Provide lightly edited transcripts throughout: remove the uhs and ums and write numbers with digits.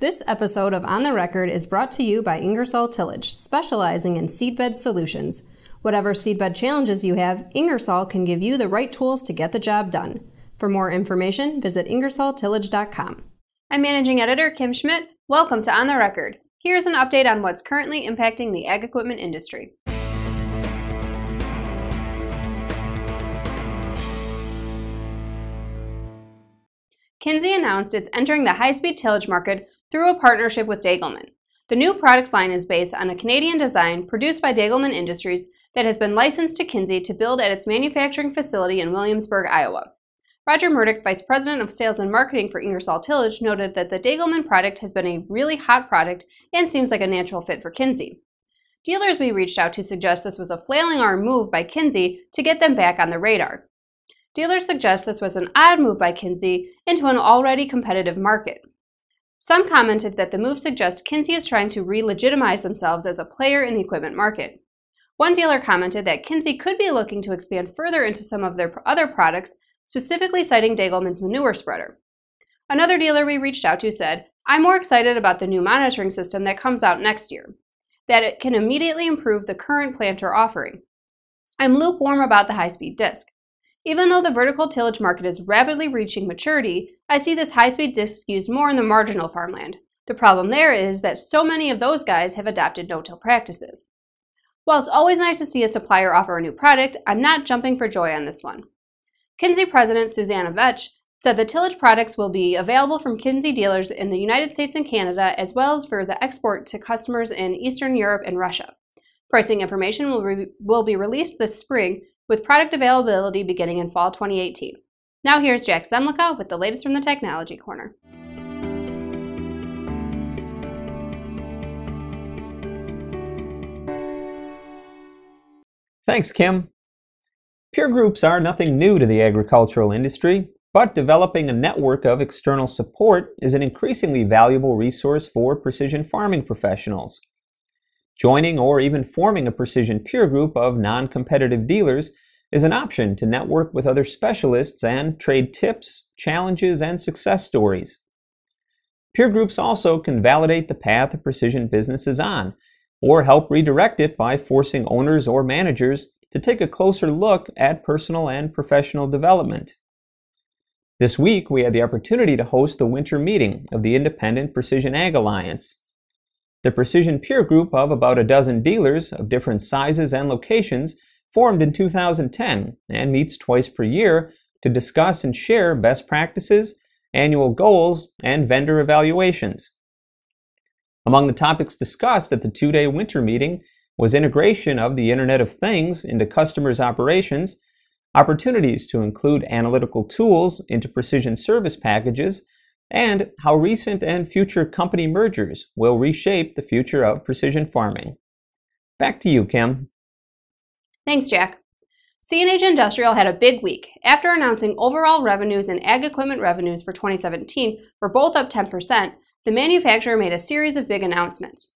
This episode of On the Record is brought to you by Ingersoll Tillage, specializing in seedbed solutions. Whatever seedbed challenges you have, Ingersoll can give you the right tools to get the job done. For more information, visit ingersolltillage.com. I'm Managing Editor Kim Schmidt. Welcome to On the Record. Here's an update on what's currently impacting the ag equipment industry. Kinze announced it's entering the high-speed tillage market through a partnership with Degelman. The new product line is based on a Canadian design produced by Degelman Industries that has been licensed to Kinze to build at its manufacturing facility in Williamsburg, Iowa. Roger Murdoch, Vice President of Sales and Marketing for Ingersoll Tillage, noted that the Degelman product has been a really hot product and seems like a natural fit for Kinze. Dealers we reached out to suggest this was a flailing arm move by Kinze to get them back on the radar. Dealers suggest this was an odd move by Kinze into an already competitive market. Some commented that the move suggests Kinze is trying to re-legitimize themselves as a player in the equipment market. One dealer commented that Kinze could be looking to expand further into some of their other products, specifically citing Degelman's manure spreader. Another dealer we reached out to said, "I'm more excited about the new monitoring system that comes out next year, that it can immediately improve the current planter offering. I'm lukewarm about the high-speed disc. Even though the vertical tillage market is rapidly reaching maturity, I see this high-speed disc used more in the marginal farmland. The problem there is that so many of those guys have adopted no-till practices. While it's always nice to see a supplier offer a new product, I'm not jumping for joy on this one." Kinze President Susanna Vetch said the tillage products will be available from Kinze dealers in the United States and Canada, as well as for the export to customers in Eastern Europe and Russia. Pricing information will be released this spring, with product availability beginning in fall 2018. Now here's Jack Zemlicka with the latest from the Technology Corner. Thanks, Kim. Peer groups are nothing new to the agricultural industry, but developing a network of external support is an increasingly valuable resource for precision farming professionals. Joining or even forming a precision peer group of non-competitive dealers is an option to network with other specialists and trade tips, challenges, and success stories. Peer groups also can validate the path a precision business is on, or help redirect it by forcing owners or managers to take a closer look at personal and professional development. This week, we had the opportunity to host the winter meeting of the Independent Precision Ag Alliance. The precision peer group of about a dozen dealers of different sizes and locations formed in 2010 and meets twice per year to discuss and share best practices, annual goals, and vendor evaluations. Among the topics discussed at the two-day winter meeting was integration of the Internet of Things into customers' operations, opportunities to include analytical tools into precision service packages, and how recent and future company mergers will reshape the future of precision farming. Back to you, Kim. Thanks, Jack. CNH Industrial had a big week. After announcing overall revenues and ag equipment revenues for 2017 were both up 10%, the manufacturer made a series of big announcements.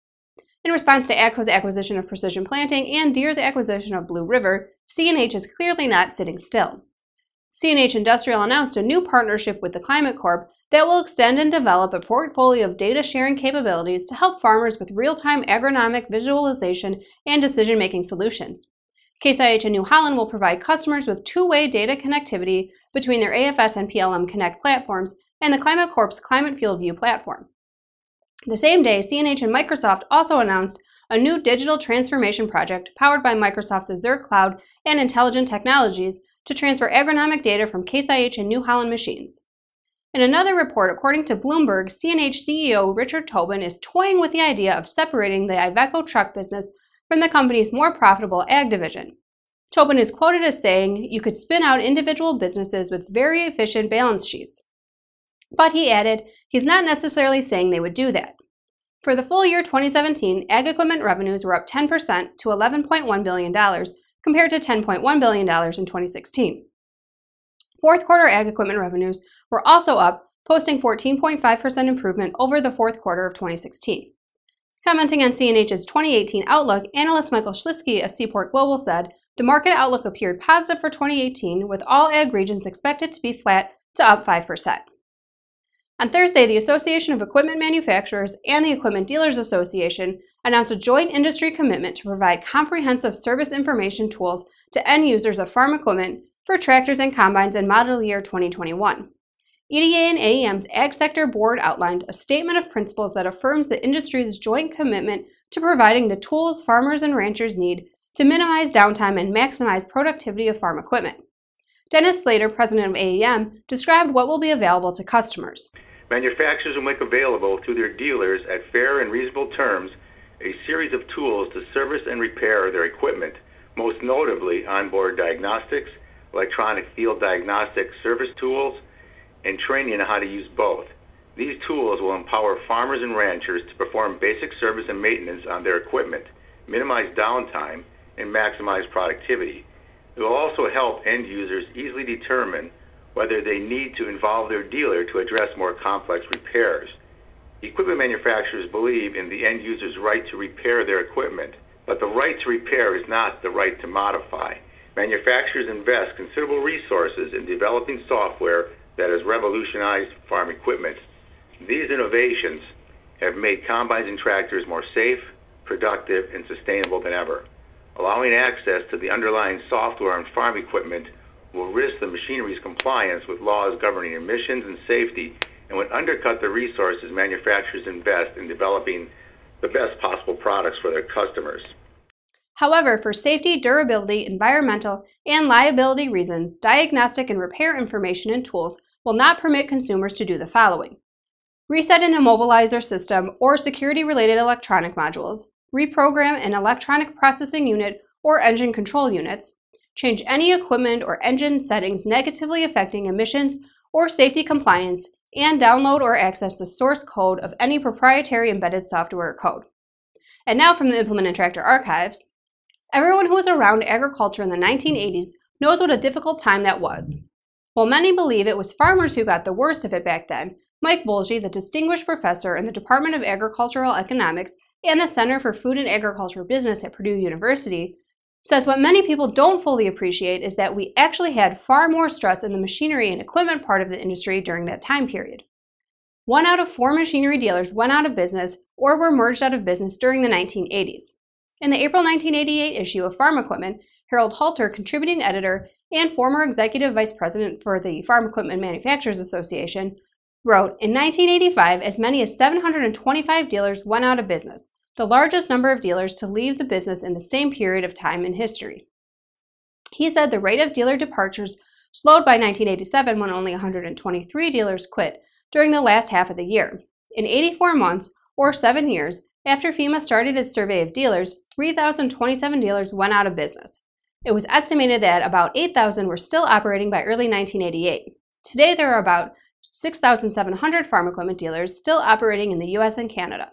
In response to AGCO's acquisition of Precision Planting and Deere's acquisition of Blue River, CNH is clearly not sitting still. CNH Industrial announced a new partnership with the Climate Corp that will extend and develop a portfolio of data sharing capabilities to help farmers with real-time agronomic visualization and decision-making solutions. Case IH and New Holland will provide customers with two-way data connectivity between their AFS and PLM Connect platforms and the Climate Corp's Climate Field View platform. The same day, CNH and Microsoft also announced a new digital transformation project powered by Microsoft's Azure Cloud and Intelligent Technologies to transfer agronomic data from Case IH and New Holland machines. In another report, according to Bloomberg, CNH CEO Richard Tobin is toying with the idea of separating the Iveco truck business from the company's more profitable ag division. Tobin is quoted as saying, "You could spin out individual businesses with very efficient balance sheets." But he added, he's not necessarily saying they would do that. For the full year 2017, ag equipment revenues were up 10% to $11.1 billion compared to $10.1 billion in 2016. Fourth quarter ag equipment revenues were also up, posting 14.5% improvement over the fourth quarter of 2016. Commenting on CNH's 2018 outlook, analyst Michael Schliske of Seaport Global said, the market outlook appeared positive for 2018, with all ag regions expected to be flat to up 5%. On Thursday, the Association of Equipment Manufacturers and the Equipment Dealers Association announced a joint industry commitment to provide comprehensive service information tools to end users of farm equipment for tractors and combines in model year 2021. EDA and AEM's Ag Sector Board outlined a statement of principles that affirms the industry's joint commitment to providing the tools farmers and ranchers need to minimize downtime and maximize productivity of farm equipment. Dennis Slater, president of AEM, described what will be available to customers. Manufacturers will make available to their dealers at fair and reasonable terms a series of tools to service and repair their equipment, most notably onboard diagnostics, electronic field diagnostic service tools, and training on how to use both. These tools will empower farmers and ranchers to perform basic service and maintenance on their equipment, minimize downtime, and maximize productivity. It will also help end users easily determine whether they need to involve their dealer to address more complex repairs. Equipment manufacturers believe in the end user's right to repair their equipment, but the right to repair is not the right to modify. Manufacturers invest considerable resources in developing software that has revolutionized farm equipment. These innovations have made combines and tractors more safe, productive, and sustainable than ever. Allowing access to the underlying software on farm equipment will risk the machinery's compliance with laws governing emissions and safety and would undercut the resources manufacturers invest in developing the best possible products for their customers. However, for safety, durability, environmental, and liability reasons, diagnostic and repair information and tools will not permit consumers to do the following: reset an immobilizer system or security-related electronic modules, reprogram an electronic processing unit or engine control units, change any equipment or engine settings negatively affecting emissions or safety compliance, and download or access the source code of any proprietary embedded software or code. And now from the Implement and Tractor Archives. Everyone who was around agriculture in the 1980s knows what a difficult time that was. While many believe it was farmers who got the worst of it back then, Mike Bolge, the distinguished professor in the Department of Agricultural Economics and the Center for Food and Agriculture Business at Purdue University, says what many people don't fully appreciate is that we actually had far more stress in the machinery and equipment part of the industry during that time period. 1 out of 4 machinery dealers went out of business or were merged out of business during the 1980s. In the April 1988 issue of Farm Equipment, Harold Halter, contributing editor and former executive vice president for the Farm Equipment Manufacturers Association, wrote, "In 1985, as many as 725 dealers went out of business, the largest number of dealers to leave the business in the same period of time in history." He said the rate of dealer departures slowed by 1987 when only 123 dealers quit during the last half of the year. In 84 months, or 7 years, after FEMA started its survey of dealers, 3,027 dealers went out of business. It was estimated that about 8,000 were still operating by early 1988. Today, there are about 6,700 farm equipment dealers still operating in the U.S. and Canada.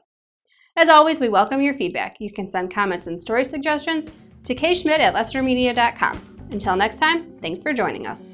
As always, we welcome your feedback. You can send comments and story suggestions to kschmidt@lestermedia.com. Until next time, thanks for joining us.